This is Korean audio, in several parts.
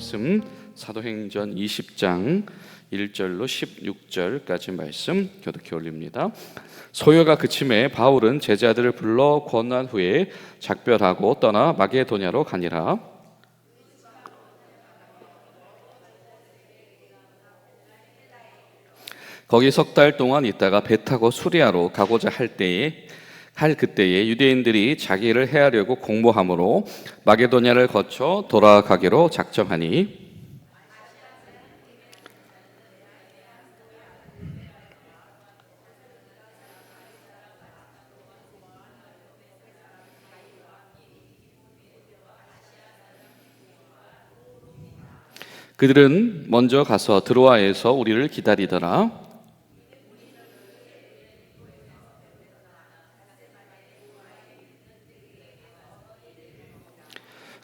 말씀 사도행전 20장 1절로 16절까지 말씀 교독해 올립니다. 소요가 그침에 바울은 제자들을 불러 권한 후에 작별하고 떠나 마게도냐로 가니라. 거기 석 달 동안 있다가 배 타고 수리아로 가고자 할 그때에 유대인들이 자기를 해하려고 공모함으로 마게도냐를 거쳐 돌아가기로 작정하니 그들은 먼저 가서 드로아에서 우리를 기다리더라.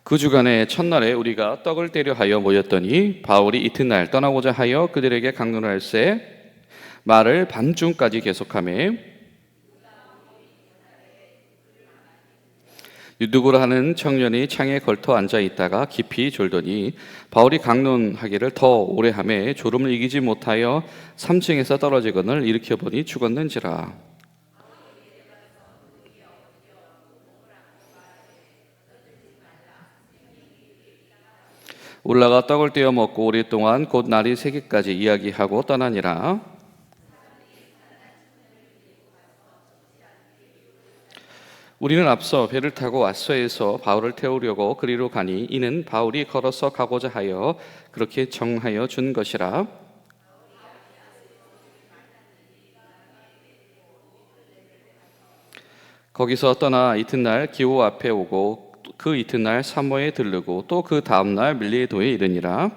그 주간에 첫날에 우리가 떡을 떼려 하여 모였더니 바울이 이튿날 떠나고자 하여 그들에게 강론할세 말을 밤중까지 계속하며 유두고라 하는 청년이 창에 걸터 앉아 있다가 깊이 졸더니 바울이 강론하기를 더 오래 하매 졸음을 이기지 못하여 3층에서 떨어지거늘 일으켜보니 죽었는지라. 올라가 떡을 떼어 먹고 오랫동안 곧 날이 새기까지 이야기하고 떠나니라. 우리는 앞서 배를 타고 앗소에서 바울을 태우려고 그리로 가니 이는 바울이 걸어서 가고자 하여 그렇게 정하여 준 것이라. 거기서 떠나 이튿날 기호 앞에 오고 그 이튿날 사모에 들르고 또 그 다음날 밀레도에 이르니라.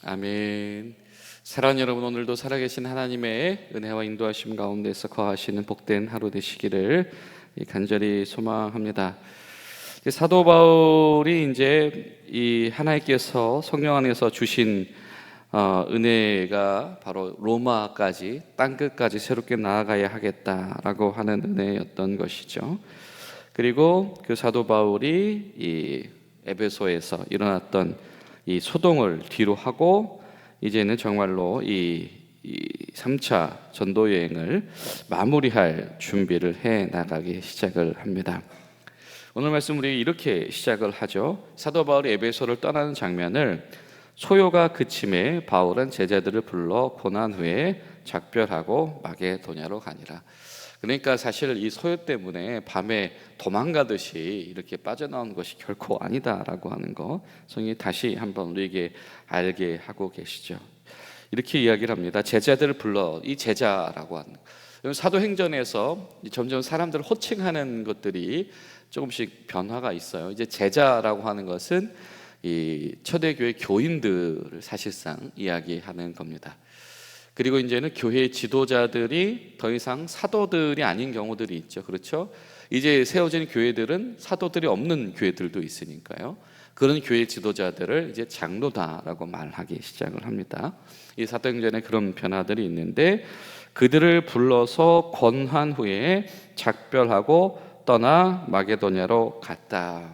아멘. 사랑하는 여러분, 오늘도 살아계신 하나님의 은혜와 인도하심 가운데서 거하시는 복된 하루 되시기를 간절히 소망합니다. 사도 바울이 이제 이 하나님께서 성령 안에서 주신 은혜가 바로 로마까지 땅끝까지 새롭게 나아가야 하겠다라고 하는 은혜였던 것이죠. 그리고 그 사도 바울이 이 에베소에서 일어났던 이 소동을 뒤로 하고 이제는 정말로 이 3차 전도 여행을 마무리할 준비를 해 나가기 시작을 합니다. 오늘 말씀 우리 이렇게 시작을 하죠. 사도 바울이 에베소를 떠나는 장면을 소요가 그침에 바울은 제자들을 불러 고난 후에 작별하고 마게도냐로 가니라. 그러니까 사실 이 소요 때문에 밤에 도망가듯이 이렇게 빠져나온 것이 결코 아니다라고 하는 거 성경이 다시 한번 우리에게 알게 하고 계시죠. 이렇게 이야기를 합니다. 제자들을 불러, 이 제자라고 하는 사도행전에서 점점 사람들을 호칭하는 것들이 조금씩 변화가 있어요. 이제 제자라고 하는 것은 이 초대교회 교인들을 사실상 이야기하는 겁니다. 그리고 이제는 교회 지도자들이 더 이상 사도들이 아닌 경우들이 있죠. 그렇죠? 이제 세워진 교회들은 사도들이 없는 교회들도 있으니까요. 그런 교회 지도자들을 이제 장로다라고 말하기 시작을 합니다. 이 사도행전에 그런 변화들이 있는데 그들을 불러서 권한 후에 작별하고 떠나 마게도냐로 갔다.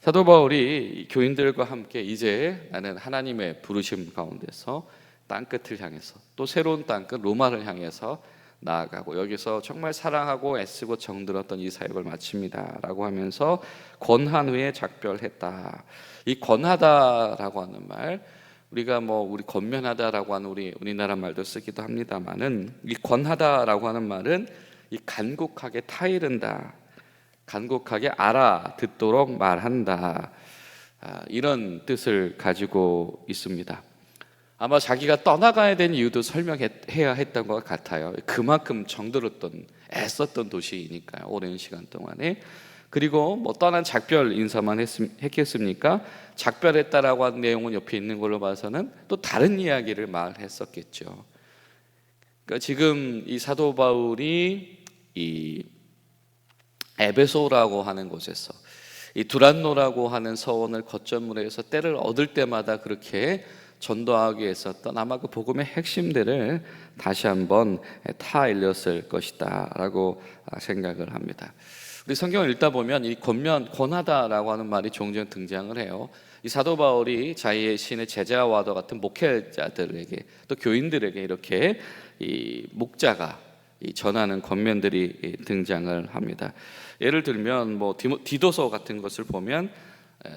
사도 바울이 교인들과 함께 이제 나는 하나님의 부르심 가운데서 땅끝을 향해서 또 새로운 땅끝 로마를 향해서 나아가고 여기서 정말 사랑하고 애쓰고 정들었던 이 사역을 마칩니다 라고 하면서 권한 후에 작별했다. 이 권하다라고 하는 말 우리가 우리 권면하다라고 하는 우리나라 말도 쓰기도 합니다만은 이 권하다라고 하는 말은 이 간곡하게 타이른다, 간곡하게 알아듣도록 말한다, 이런 뜻을 가지고 있습니다. 아마 자기가 떠나가야 되는 이유도 설명해야 했던 것 같아요. 그만큼 정들었던 애썼던 도시이니까요, 오랜 시간 동안에. 그리고 떠난 작별 인사만 했겠습니까? 작별했다라고 하는 내용은 옆에 있는 걸로 봐서는 또 다른 이야기를 말했었겠죠. 그러니까 지금 이 사도 바울이 이 에베소라고 하는 곳에서 이 두란노라고 하는 서원을 거점으로 해서 때를 얻을 때마다 그렇게 전도하기 위해서였던 아마 그 복음의 핵심들을 다시 한번 타일렸을 것이다 라고 생각을 합니다. 우리 성경을 읽다 보면 이 권하다라고 하는 말이 종종 등장을 해요. 이 사도 바울이 자기의 신의 제자와도 같은 목회자들에게 또 교인들에게 이렇게 이 목자가 전하는 권면들이 등장을 합니다. 예를 들면 뭐 디도서 같은 것을 보면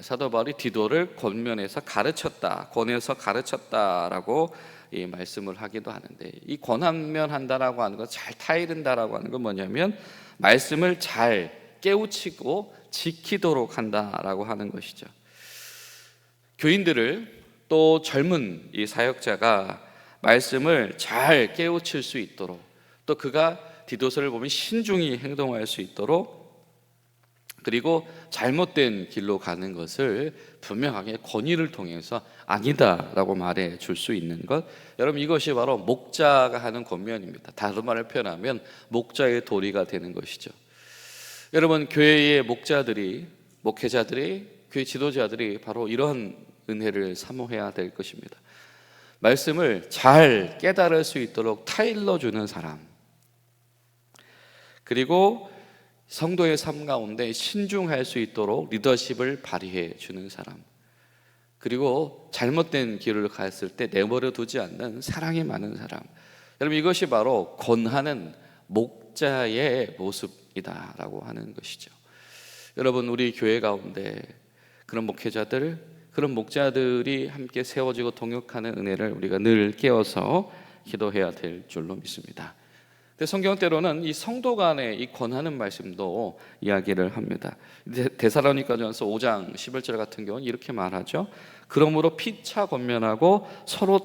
사도 바울이 디도를 권면해서 권해서 가르쳤다라고 이 말씀을 하기도 하는데, 이 권면한다라고 하는 것, 잘 타이른다라고 하는 건 뭐냐면 말씀을 잘 깨우치고 지키도록 한다라고 하는 것이죠. 교인들을 또 젊은 이 사역자가 말씀을 잘 깨우칠 수 있도록, 또 그가 디도서를 보면 신중히 행동할 수 있도록, 그리고 잘못된 길로 가는 것을 분명하게 권위를 통해서 아니다라고 말해 줄 수 있는 것, 여러분 이것이 바로 목자가 하는 권면입니다. 다른 말을 표현하면 목자의 도리가 되는 것이죠. 여러분 교회의 목회자들이 교회 지도자들이 바로 이런 은혜를 사모해야 될 것입니다. 말씀을 잘 깨달을 수 있도록 타일러 주는 사람, 그리고 성도의 삶 가운데 신중할 수 있도록 리더십을 발휘해 주는 사람, 그리고 잘못된 길을 갔을 때 내버려 두지 않는 사랑이 많은 사람, 여러분 이것이 바로 권하는 목자의 모습이다라고 하는 것이죠. 여러분 우리 교회 가운데 그런 그런 목자들이 함께 세워지고 동역하는 은혜를 우리가 늘 깨어서 기도해야 될 줄로 믿습니다. 성경 때로는 이 성도 간의 이 권하는 말씀도 이야기를 합니다. 데살로니가전서 5장 11절 같은 경우는 이렇게 말하죠. 그러므로 피차 권면하고 서로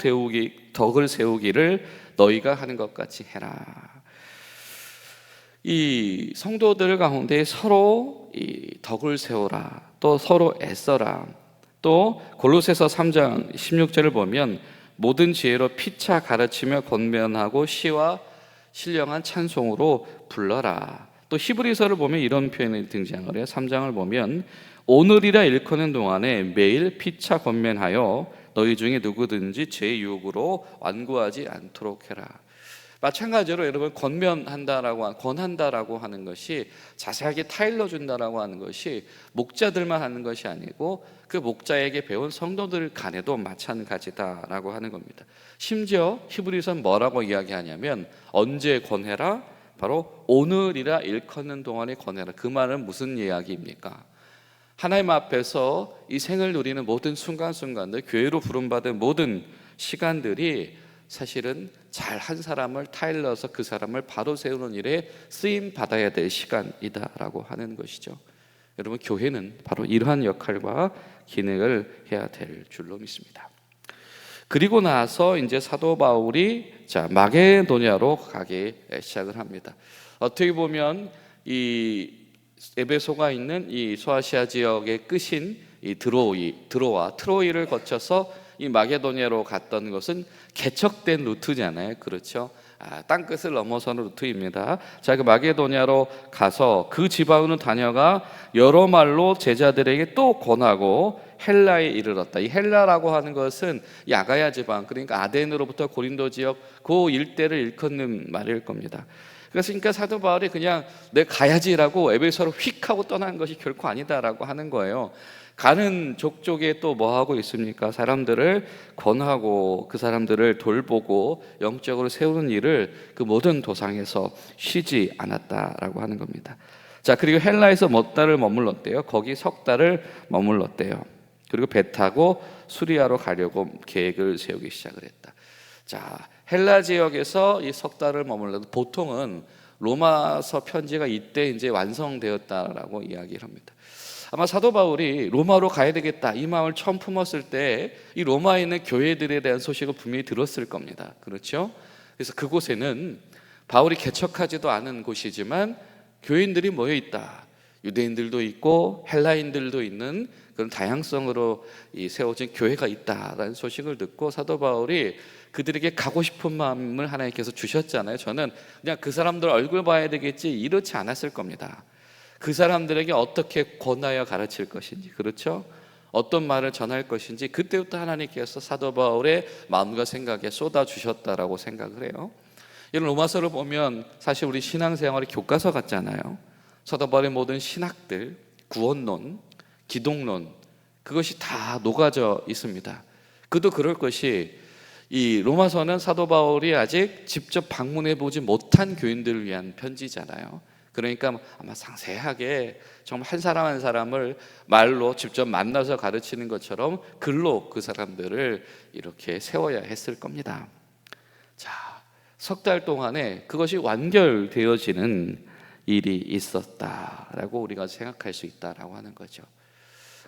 덕을 세우기를 너희가 하는 것 같이 해라. 이 성도들 가운데 서로 이 덕을 세우라, 또 서로 애써라. 또 골로새서 3장 16절을 보면 모든 지혜로 피차 가르치며 권면하고 시와 신령한 찬송으로 불러라. 또 히브리서를 보면 이런 표현이 등장을 해요. 3장을 보면 오늘이라 일컫는 동안에 매일 피차 권면하여 너희 중에 누구든지 제 유혹으로 완고하지 않도록 해라. 마찬가지로 여러분 권한다라고 하는 것이, 자세하게 타일러 준다라고 하는 것이 목자들만 하는 것이 아니고 그 목자에게 배운 성도들 간에도 마찬가지다라고 하는 겁니다. 심지어 히브리서는 뭐라고 이야기하냐면 언제 권해라? 바로 오늘이라 일컫는 동안에 권해라. 그 말은 무슨 이야기입니까? 하나님 앞에서 이 생을 누리는 모든 순간순간들, 교회로 부름받은 모든 시간들이 사실은 잘 한 사람을 타일러서 그 사람을 바로 세우는 일에 쓰임 받아야 될 시간이다라고 하는 것이죠. 여러분 교회는 바로 이러한 역할과 기능을 해야 될 줄로 믿습니다. 그리고 나서 이제 사도 바울이 마게도냐로 가기 시작을 합니다. 어떻게 보면 이 에베소가 있는 이 소아시아 지역의 끝인 이 트로이를 거쳐서 이 마게도냐로 갔던 것은 개척된 루트잖아요. 그렇죠? 땅끝을 넘어서는 루트입니다. 그 마게도냐로 가서 그 지방으로 다녀가 여러 말로 제자들에게 또 권하고 헬라에 이르렀다. 이 헬라라고 하는 것은 이 아가야 지방, 그러니까 아덴으로부터 고린도 지역 그 일대를 일컫는 말일 겁니다. 그러니까 사도 바울이 그냥 내가 가야지라고 에베소로 휙 하고 떠난 것이 결코 아니다라고 하는 거예요. 가는 족족에 또 뭐 하고 있습니까? 사람들을 권하고 그 사람들을 돌보고 영적으로 세우는 일을 그 모든 도상에서 쉬지 않았다라고 하는 겁니다. 그리고 헬라에서 몇 달을 머물렀대요. 거기 석 달을 머물렀대요. 그리고 배 타고 수리아로 가려고 계획을 세우기 시작을 했다. 헬라 지역에서 이 석 달을 머물러도 보통은 로마서 편지가 이때 이제 완성되었다라고 이야기를 합니다. 아마 사도 바울이 로마로 가야 되겠다 이 마음을 처음 품었을 때 이 로마에 있는 교회들에 대한 소식을 분명히 들었을 겁니다. 그렇죠? 그래서 그곳에는 바울이 개척하지도 않은 곳이지만 교인들이 모여 있다. 유대인들도 있고 헬라인들도 있는 그런 다양성으로 세워진 교회가 있다라는 소식을 듣고 사도 바울이 그들에게 가고 싶은 마음을 하나님께서 주셨잖아요. 저는 그냥 그 사람들 얼굴 봐야 되겠지 이렇지 않았을 겁니다. 그 사람들에게 어떻게 권하여 가르칠 것인지, 그렇죠? 어떤 말을 전할 것인지 그때부터 하나님께서 사도 바울의 마음과 생각에 쏟아주셨다라고 생각을 해요. 이런 로마서를 보면 사실 우리 신앙생활의 교과서 같잖아요. 사도 바울의 모든 신학들, 구원론, 기독론, 그것이 다 녹아져 있습니다. 그도 그럴 것이, 이 로마서는 사도 바울이 아직 직접 방문해 보지 못한 교인들을 위한 편지잖아요. 그러니까 아마 상세하게 정말 한 사람 한 사람을 말로 직접 만나서 가르치는 것처럼 글로 그 사람들을 이렇게 세워야 했을 겁니다. 자, 석 달 동안에 그것이 완결되어지는 일이 있었다라고 우리가 생각할 수 있다라고 하는 거죠.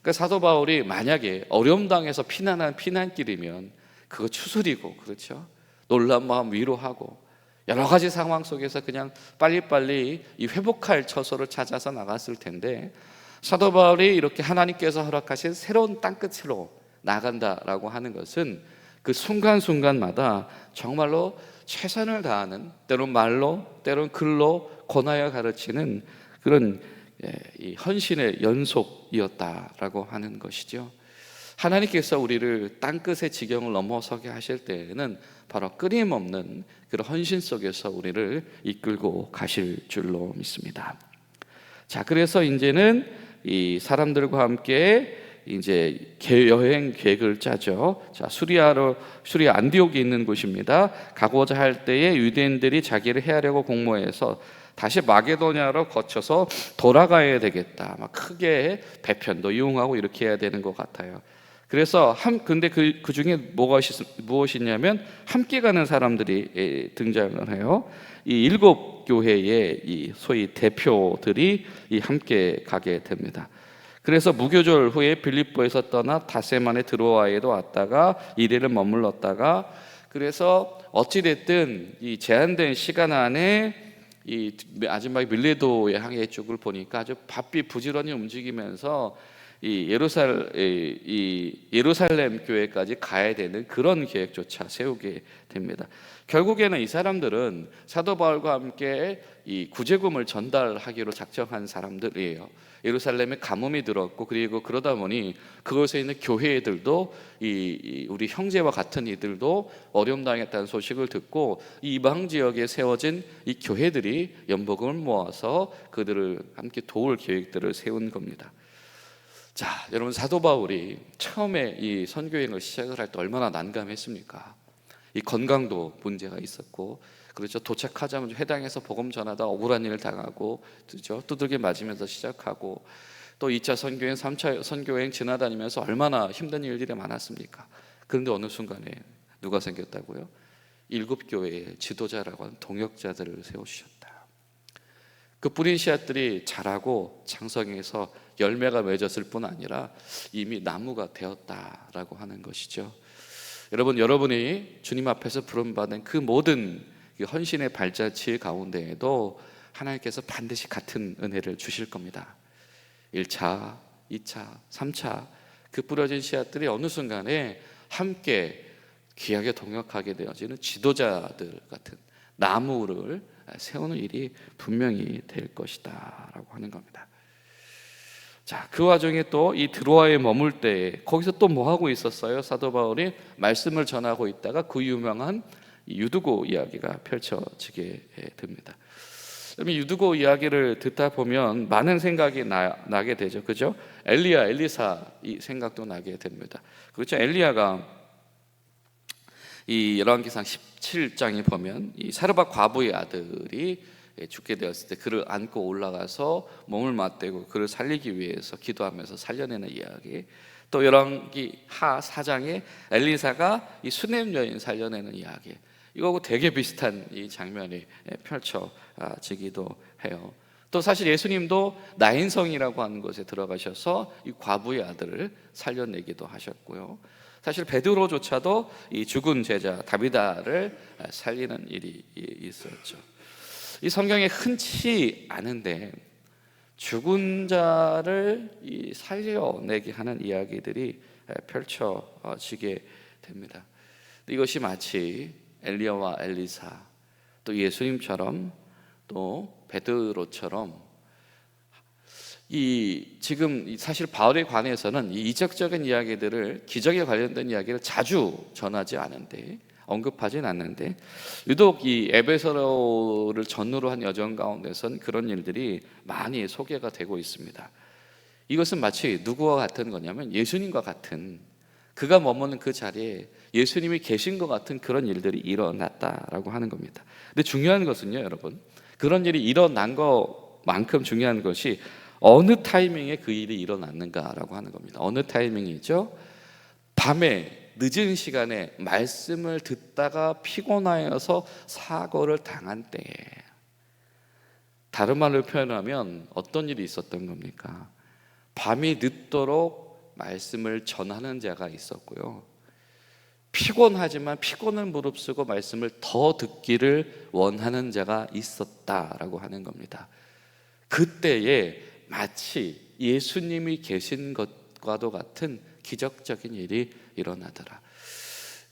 그러니까 사도 바울이 만약에 어려움 당해서 피난한 피난길이면 그거 추스리고, 그렇죠? 놀란 마음 위로하고 여러 가지 상황 속에서 그냥 빨리빨리 이 회복할 처소를 찾아서 나갔을 텐데, 사도 바울이 이렇게 하나님께서 허락하신 새로운 땅끝으로 나간다라고 하는 것은 그 순간순간마다 정말로 최선을 다하는, 때론 말로 때론 글로 권하여 가르치는 그런 이 헌신의 연속이었다라고 하는 것이죠. 하나님께서 우리를 땅끝의 지경을 넘어서게 하실 때에는 바로 끊임없는 그런 헌신 속에서 우리를 이끌고 가실 줄로 믿습니다. 자, 그래서 이제는 이 사람들과 함께 이제 여행 계획을 짜죠. 자, 수리아 안디옥이 있는 곳입니다. 가고자 할 때에 유대인들이 자기를 해하려고 공모해서 다시 마게도냐로 거쳐서 돌아가야 되겠다. 막 크게 배편도 이용하고 이렇게 해야 되는 것 같아요. 그래서 근데 그 중에 무엇이냐면 함께 가는 사람들이 등장을 해요. 이 7교회의 이 소위 대표들이 함께 가게 됩니다. 그래서 무교절 후에 빌립보에서 떠나 다세만의 드로아에도 왔다가 이래를 머물렀다가, 그래서 어찌됐든 이 제한된 시간 안에 이 마지막에 밀레도의 항해 쪽을 보니까 아주 바삐 부지런히 움직이면서 이 예루살렘 교회까지 가야 되는 그런 계획조차 세우게 됩니다. 결국에는 이 사람들은 사도 바울과 함께 이 구제금을 전달하기로 작정한 사람들이에요. 예루살렘에 가뭄이 들었고, 그리고 그러다 보니 그곳에 있는 교회들도 우리 형제와 같은 이들도 어려움 당했다는 소식을 듣고 이 이방 지역에 세워진 이 교회들이 연복금을 모아서 그들을 함께 도울 계획들을 세운 겁니다. 자, 여러분, 사도 바울이 처음에 이 선교행을 시작을 할 때 얼마나 난감했습니까? 이 건강도 문제가 있었고, 그렇죠. 도착하자마자 회당에서 복음 전하다 억울한 일을 당하고, 그렇죠. 두들겨 맞으면서 시작하고, 또 2차 선교행, 3차 선교행 지나다니면서 얼마나 힘든 일들이 많았습니까? 그런데 어느 순간에 누가 생겼다고요? 7교회의 지도자라고 하는 동역자들을 세워주셨다. 그 뿌린 씨앗들이 자라고 장성해서 열매가 맺었을 뿐 아니라 이미 나무가 되었다라고 하는 것이죠. 여러분이 주님 앞에서 부름받은 그 모든 헌신의 발자취 가운데에도 하나님께서 반드시 같은 은혜를 주실 겁니다. 1차, 2차, 3차 그 뿌려진 씨앗들이 어느 순간에 함께 귀하게 동역하게 되어지는 지도자들 같은 나무를 세우는 일이 분명히 될 것이다 라고 하는 겁니다. 자, 그 와중에 또 이 드로아에 머물 때 거기서 또 뭐 하고 있었어요? 사도 바울이 말씀을 전하고 있다가 그 유명한 유두고 이야기가 펼쳐지게 됩니다. 그러면 유두고 이야기를 듣다 보면 많은 생각이 나게 되죠, 그죠? 엘리사 이 생각도 나게 됩니다. 그렇죠? 엘리야가 이 열왕기상 17장에 보면 이 사르밧 과부의 아들이 죽게 되었을 때 그를 안고 올라가서 몸을 맞대고 그를 살리기 위해서 기도하면서 살려내는 이야기, 또 열왕기 하 4장에 엘리사가 이 수넴 여인 살려내는 이야기, 이거하고 되게 비슷한 이 장면이 펼쳐지기도 해요. 또 사실 예수님도 나인성이라고 하는 곳에 들어가셔서 이 과부의 아들을 살려내기도 하셨고요. 사실 베드로조차도 이 죽은 제자 다비다를 살리는 일이 있었죠. 이 성경에 흔치 않은데 죽은 자를 살려내게 하는 이야기들이 펼쳐지게 됩니다. 이것이 마치 엘리야와 엘리사, 또 예수님처럼 또 베드로처럼 지금 사실 바울에 관해서는 이 이적적인 이야기들을, 기적에 관련된 이야기를 자주 전하지 않은데, 언급하진 않는데, 유독 이 에베소를 전후로 한 여정 가운데선 그런 일들이 많이 소개가 되고 있습니다. 이것은 마치 누구와 같은 거냐면 예수님과 같은, 그가 머무는 그 자리에 예수님이 계신 것 같은 그런 일들이 일어났다라고 하는 겁니다. 근데 중요한 것은요, 여러분, 그런 일이 일어난 것만큼 중요한 것이 어느 타이밍에 그 일이 일어났는가라고 하는 겁니다. 어느 타이밍이죠? 밤에 늦은 시간에 말씀을 듣다가 피곤하여서 사고를 당한 때에, 다른 말로 표현하면 어떤 일이 있었던 겁니까? 밤이 늦도록 말씀을 전하는 자가 있었고요, 피곤하지만 피곤을 무릅쓰고 말씀을 더 듣기를 원하는 자가 있었다라고 하는 겁니다. 그때에 마치 예수님이 계신 것과도 같은 기적적인 일이 일어나더라.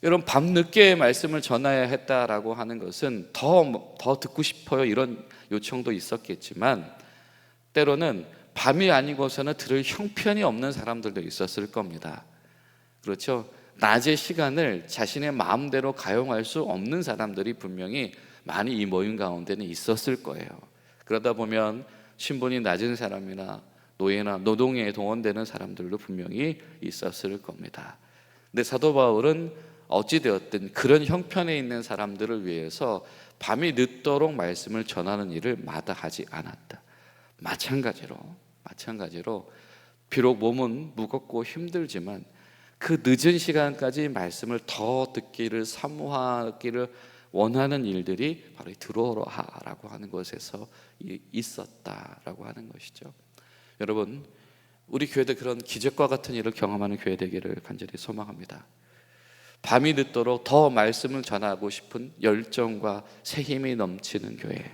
여러분, 밤늦게 말씀을 전해야 했다라고 하는 것은 더 듣고 싶어요, 이런 요청도 있었겠지만, 때로는 밤이 아니고서는 들을 형편이 없는 사람들도 있었을 겁니다. 그렇죠? 낮의 시간을 자신의 마음대로 가용할 수 없는 사람들이 분명히 많이 이 모임 가운데는 있었을 거예요. 그러다 보면 신분이 낮은 사람이나 노예나 노동에 동원되는 사람들도 분명히 있었을 겁니다. 근데 사도 바울은 어찌되었든 그런 형편에 있는 사람들을 위해서 밤이 늦도록 말씀을 전하는 일을 마다하지 않았다. 마찬가지로 비록 몸은 무겁고 힘들지만 그 늦은 시간까지 말씀을 더 듣기를 사모하기를 원하는 일들이 바로 드로아라고 하는 곳에서 있었다라고 하는 것이죠. 여러분, 우리 교회도 그런 기적과 같은 일을 경험하는 교회 되기를 간절히 소망합니다. 밤이 늦도록 더 말씀을 전하고 싶은 열정과 새 힘이 넘치는 교회,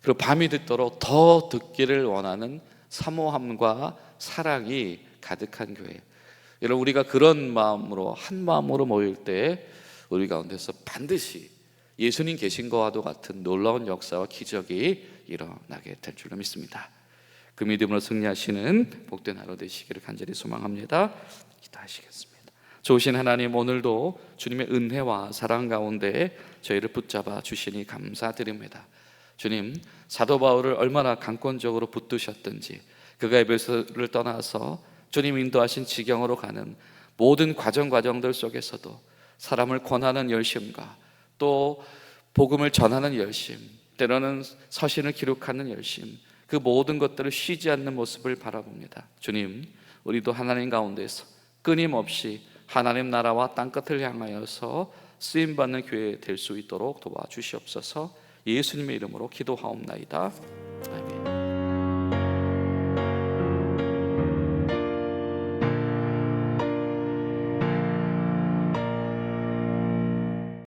그리고 밤이 늦도록 더 듣기를 원하는 사모함과 사랑이 가득한 교회. 여러분, 우리가 그런 마음으로, 한 마음으로 모일 때 우리 가운데서 반드시 예수님 계신 것과도 같은 놀라운 역사와 기적이 일어나게 될 줄로 믿습니다. 그 믿음으로 승리하시는 복된 하루 되시기를 간절히 소망합니다. 기도하시겠습니다. 좋으신 하나님, 오늘도 주님의 은혜와 사랑 가운데 저희를 붙잡아 주시니 감사드립니다. 주님, 사도 바울을 얼마나 강권적으로 붙드셨든지, 그가 에베소를 떠나서 주님 인도하신 지경으로 가는 모든 과정들 속에서도 사람을 권하는 열심과 또 복음을 전하는 열심, 때로는 서신을 기록하는 열심, 그 모든 것들을 쉬지 않는 모습을 바라봅니다. 주님, 우리도 하나님 가운데서 끊임없이 하나님 나라와 땅끝을 향하여서 쓰임받는 교회 될 수 있도록 도와주시옵소서. 예수님의 이름으로 기도하옵나이다. 아멘.